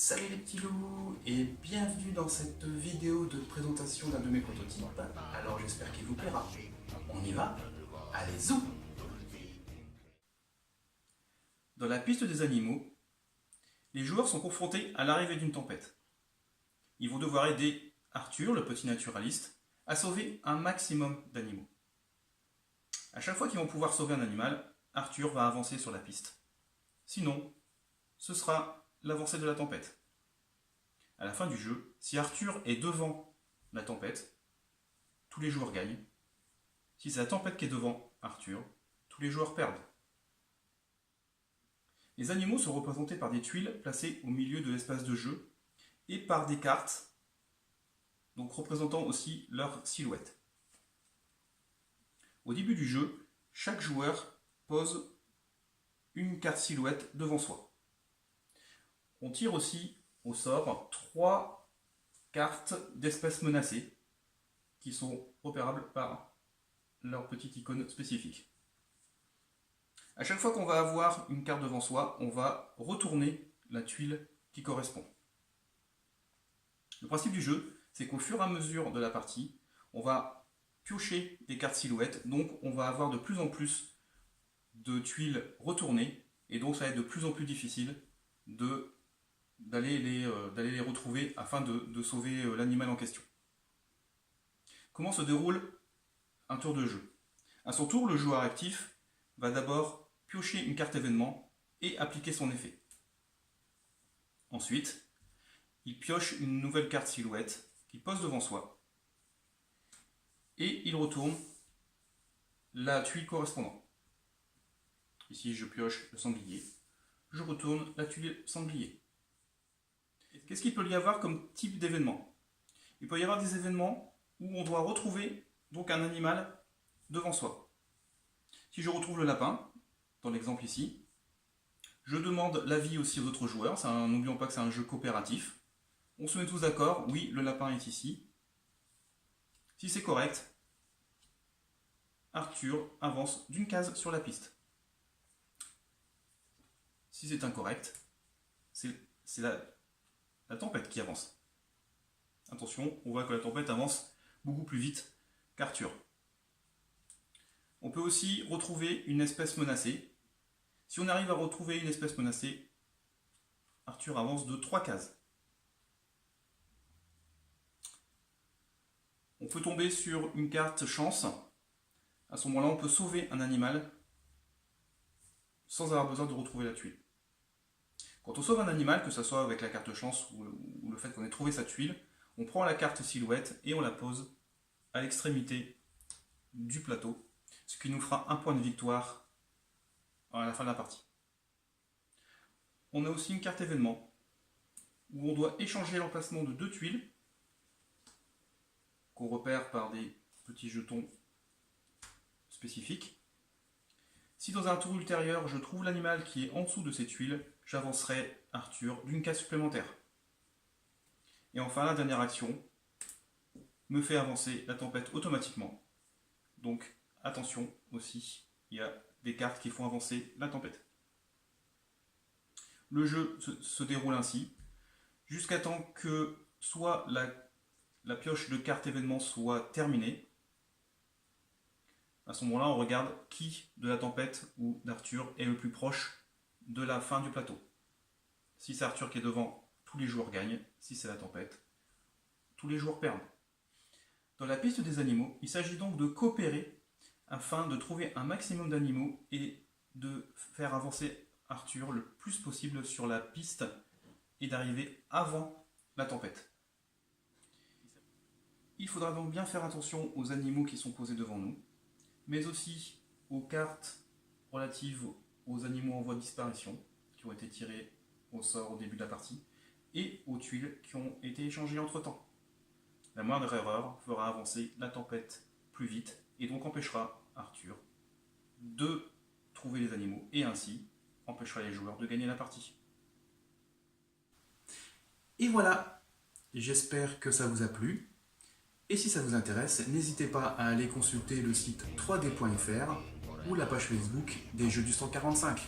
Salut les petits loups et bienvenue dans cette vidéo de présentation d'un de mes prototypes. Alors j'espère qu'il vous plaira. On y va? Allez zou! Dans la piste des animaux, les joueurs sont confrontés à l'arrivée d'une tempête. Ils vont devoir aider Arthur, le petit naturaliste, à sauver un maximum d'animaux. À chaque fois qu'ils vont pouvoir sauver un animal, Arthur va avancer sur la piste. Sinon, ce sera l'avancée de la tempête. À la fin du jeu, si Arthur est devant la tempête, tous les joueurs gagnent. Si c'est la tempête qui est devant Arthur, tous les joueurs perdent. Les animaux sont représentés par des tuiles placées au milieu de l'espace de jeu et par des cartes, donc représentant aussi leur silhouette. Au début du jeu, chaque joueur pose une carte silhouette devant soi. On tire aussi au sort 3 cartes d'espèces menacées qui sont repérables par leur petite icône spécifique. À chaque fois qu'on va avoir une carte devant soi, on va retourner la tuile qui correspond. Le principe du jeu, c'est qu'au fur et à mesure de la partie, on va piocher des cartes silhouettes, donc on va avoir de plus en plus de tuiles retournées, et donc ça va être de plus en plus difficile d'aller les retrouver afin de sauver l'animal en question. Comment se déroule un tour de jeu? À son tour, le joueur actif va d'abord piocher une carte événement et appliquer son effet. Ensuite, il pioche une nouvelle carte silhouette qu'il pose devant soi et il retourne la tuile correspondante. Ici, je pioche le sanglier, je retourne la tuile sanglier. Qu'est-ce qu'il peut y avoir comme type d'événement? Il peut y avoir des événements où on doit retrouver donc un animal devant soi. Si je retrouve le lapin, dans l'exemple ici, je demande l'avis aussi aux autres joueurs, n'oublions pas que c'est un jeu coopératif. On se met tous d'accord, oui, le lapin est ici. Si c'est correct, Arthur avance d'une case sur la piste. Si c'est incorrect, c'est la tempête qui avance. Attention, on voit que la tempête avance beaucoup plus vite qu'Arthur. On peut aussi retrouver une espèce menacée. Si on arrive à retrouver une espèce menacée, Arthur avance de 3 cases. On peut tomber sur une carte chance. À ce moment-là, on peut sauver un animal sans avoir besoin de retrouver la tuile. Quand on sauve un animal, que ce soit avec la carte chance ou le fait qu'on ait trouvé sa tuile, on prend la carte silhouette et on la pose à l'extrémité du plateau, ce qui nous fera un point de victoire à la fin de la partie. On a aussi une carte événement, où on doit échanger l'emplacement de 2 tuiles, qu'on repère par des petits jetons spécifiques. Si dans un tour ultérieur, je trouve l'animal qui est en dessous de ces tuiles, j'avancerai Arthur d'une case supplémentaire. Et enfin, la dernière action me fait avancer la tempête automatiquement. Donc, attention aussi, il y a des cartes qui font avancer la tempête. Le jeu se déroule ainsi, jusqu'à temps que soit la pioche de cartes événements soit terminée. À ce moment-là, on regarde qui de la tempête ou d'Arthur est le plus proche de la fin du plateau. Si c'est Arthur qui est devant, tous les joueurs gagnent. Si c'est la tempête, tous les joueurs perdent. Dans la piste des animaux, il s'agit donc de coopérer afin de trouver un maximum d'animaux et de faire avancer Arthur le plus possible sur la piste et d'arriver avant la tempête. Il faudra donc bien faire attention aux animaux qui sont posés devant nous, mais aussi aux cartes relatives aux animaux en voie de disparition, qui ont été tirés au sort au début de la partie, et aux tuiles qui ont été échangées entre temps. La moindre erreur fera avancer la tempête plus vite, et donc empêchera Arthur de trouver les animaux, et ainsi empêchera les joueurs de gagner la partie. Et voilà, j'espère que ça vous a plu. Et si ça vous intéresse, n'hésitez pas à aller consulter le site 3D.fr ou la page Facebook des Jeux du 145.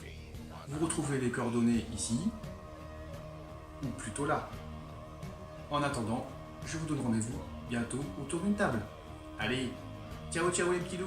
Vous retrouvez les coordonnées ici. ou plutôt là. En attendant, je vous donne rendez-vous bientôt autour d'une table. Allez, ciao ciao les petits loups!